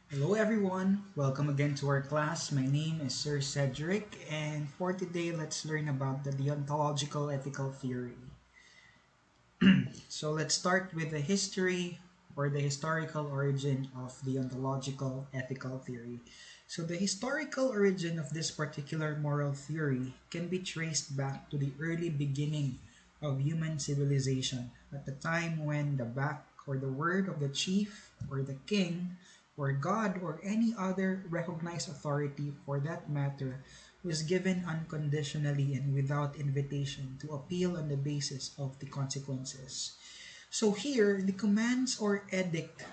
Hello everyone, welcome again to our class. My name is Sir Cedric, and for today let's learn about the deontological ethical theory. So let's start with the history or the historical origin of deontological ethical theory. So the historical origin of this particular moral theory can be traced back to the early beginning of human civilization at the time when the back or the word of the chief or the king or God or any other recognized authority for that matter was given unconditionally and without invitation to appeal on the basis of the consequences. So here, the commands or edict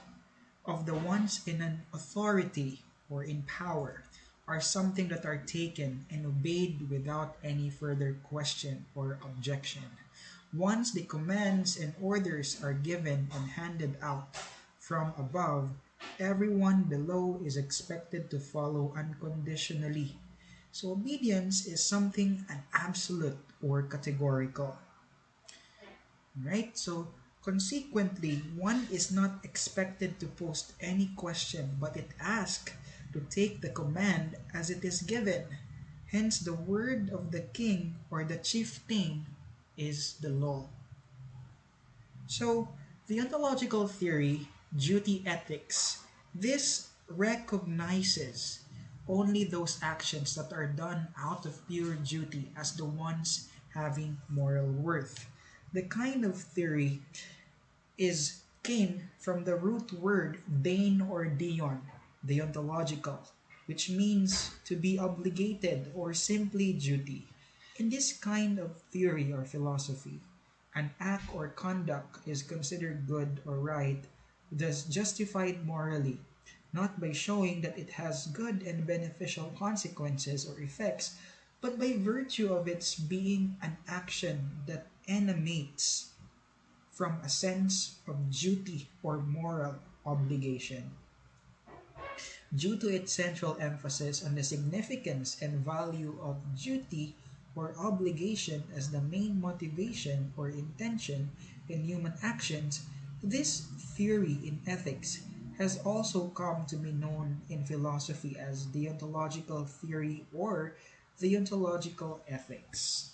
of the ones in an authority or in power are something that are taken and obeyed without any further question or objection. Once the commands and orders are given and handed out from above, everyone below is expected to follow unconditionally. So obedience is something an absolute or categorical, right? So consequently, one is not expected to post any question, but it asks to take the command as it is given. Hence, the word of the king or the chieftain is the law. So, the ontological theory, duty ethics, this recognizes only those actions that are done out of pure duty as the ones having moral worth. The kind of theory is came from the root word dein or dion, deontological, which means to be obligated or simply duty. In this kind of theory or philosophy, an act or conduct is considered good or right, thus justified morally, not by showing that it has good and beneficial consequences or effects, but by virtue of its being an action that emanates from a sense of duty or moral obligation. Due to its central emphasis on the significance and value of duty or obligation as the main motivation or intention in human actions, this theory in ethics has also come to be known in philosophy as deontological theory or deontological ethics.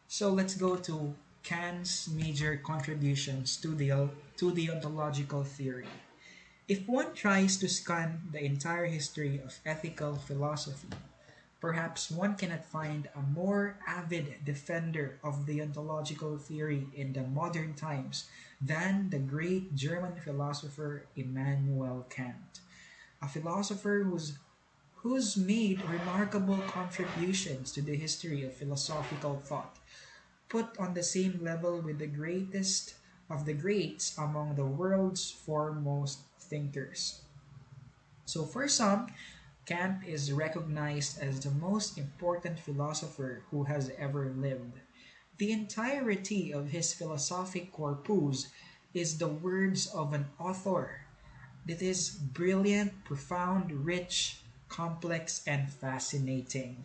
So let's go to Kant's major contributions to the ontological theory. If one tries to scan the entire history of ethical philosophy, perhaps one cannot find a more avid defender of the ontological theory in the modern times than the great German philosopher Immanuel Kant, a philosopher who's made remarkable contributions to the history of philosophical thought, put on the same level with the greatest of the greats among the world's foremost thinkers. So, for some, Kant is recognized as the most important philosopher who has ever lived. The entirety of his philosophic corpus is the words of an author that is brilliant, profound, rich, complex, and fascinating.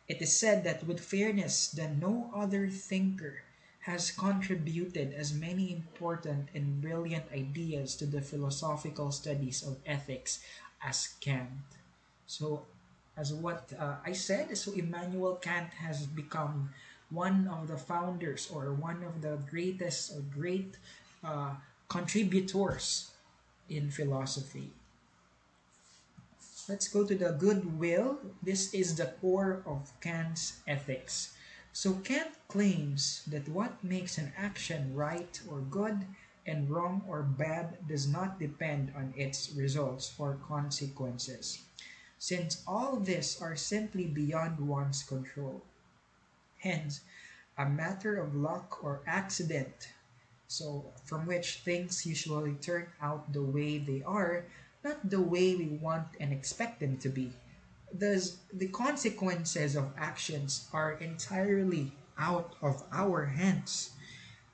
It is said that with fairness that no other thinker has contributed as many important and brilliant ideas to the philosophical studies of ethics as Kant. So, as what I said, so Immanuel Kant has become one of the founders or one of the greatest or great uh, contributors in philosophy. Let's go to the goodwill. This is the core of Kant's ethics. So Kant claims that what makes an action right or good and wrong or bad does not depend on its results or consequences, since all these are simply beyond one's control. Hence, a matter of luck or accident, so from which things usually turn out the way they are, not the way we want and expect them to be. Thus, the consequences of actions are entirely out of our hands.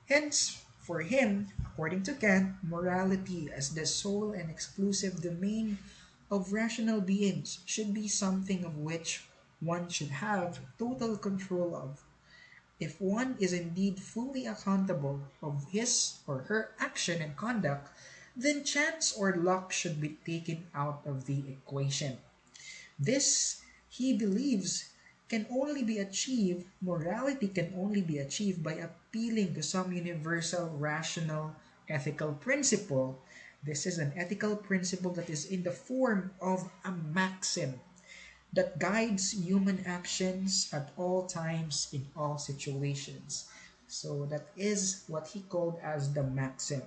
Hence, for him, according to Kant, morality as the sole and exclusive domain of rational beings should be something of which one should have total control of. If one is indeed fully accountable of his or her action and conduct, then chance or luck should be taken out of the equation. This, he believes, can only be achieved, morality can only be achieved by appealing to some universal, rational, ethical principle. This is an ethical principle that is in the form of a maxim that guides human actions at all times in all situations. So that is what he called as the maxim.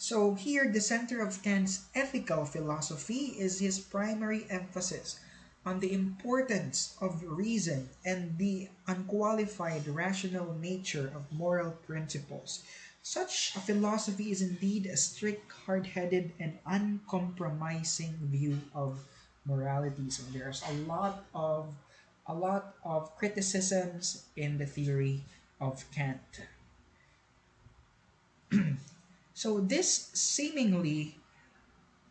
So here, the center of Kant's ethical philosophy is his primary emphasis on the importance of reason and the unqualified rational nature of moral principles. Such a philosophy is indeed a strict, hard-headed, and uncompromising view of morality. So there's a lot of criticisms in the theory of Kant. So this seemingly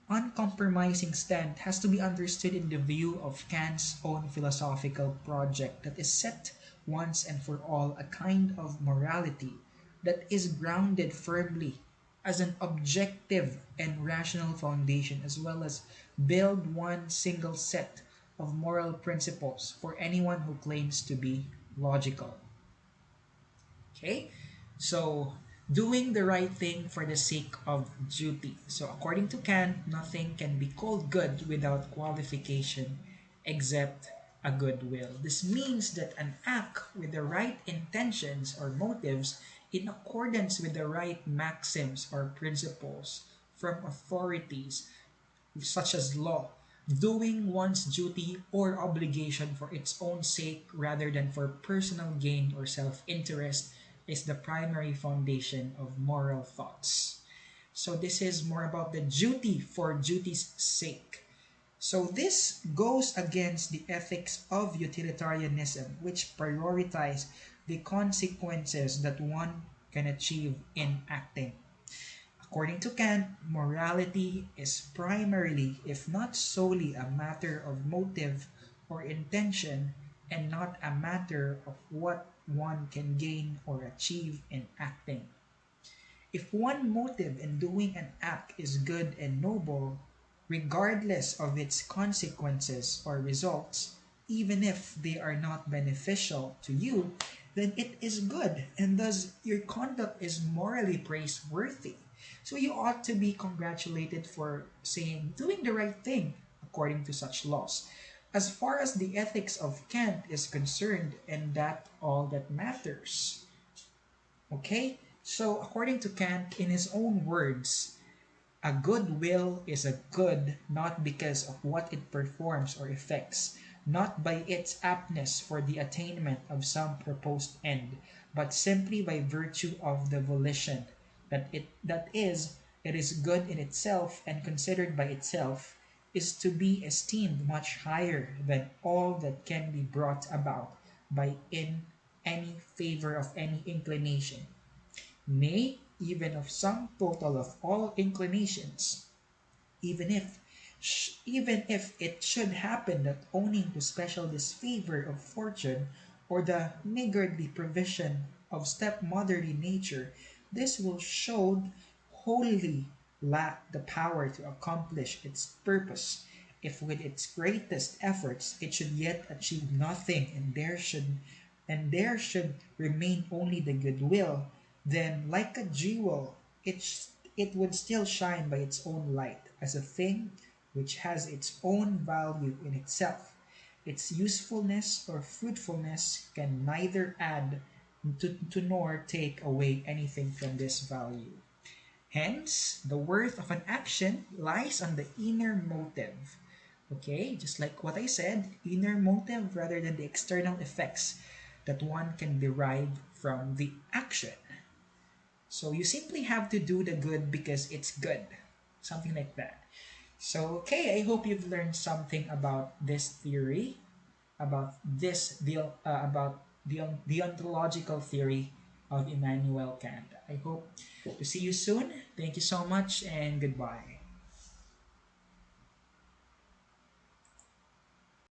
uncompromising stand has to be understood in the view of Kant's own philosophical project that is set once and for all a kind of morality that is grounded firmly as an objective and rational foundation, as well as build one single set of moral principles for anyone who claims to be logical. Okay? So, doing the right thing for the sake of duty. So, according to Kant, nothing can be called good without qualification except a good will. This means that an act with the right intentions or motives in accordance with the right maxims or principles from authorities such as law, doing one's duty or obligation for its own sake rather than for personal gain or self interest is the primary foundation of moral thoughts. So, this is more about the duty for duty's sake. So, this goes against the ethics of utilitarianism, which prioritize the consequences that one can achieve in acting. According to Kant, morality is primarily, if not solely, a matter of motive or intention and not a matter of what one can gain or achieve in acting. If one motive in doing an act is good and noble, regardless of its consequences or results, even if they are not beneficial to you, then it is good, and thus your conduct is morally praiseworthy. So you ought to be congratulated for saying doing the right thing according to such laws. As far as the ethics of Kant is concerned, and that all that matters. Okay? So according to Kant, in his own words, a good will is a good not because of what it performs or effects, not by its aptness for the attainment of some proposed end, but simply by virtue of the volition it is good in itself and considered by itself is to be esteemed much higher than all that can be brought about by in any favor of any inclination, nay, even of some total of all inclinations, even if it should happen that owing to special disfavor of fortune or the niggardly provision of stepmotherly nature, this will show wholly lack the power to accomplish its purpose. If with its greatest efforts it should yet achieve nothing, and there should remain only the goodwill, then like a jewel, it would still shine by its own light as a thing which has its own value in itself. Its usefulness or fruitfulness can neither add to nor take away anything from this value. Hence, the worth of an action lies on the inner motive. Okay, just like what I said, inner motive rather than the external effects that one can derive from the action. So you simply have to do the good because it's good. Something like that. So, okay, I hope you've learned something about this theory, about the ontological theory of Immanuel Kant. I hope to see you soon. Thank you so much and goodbye.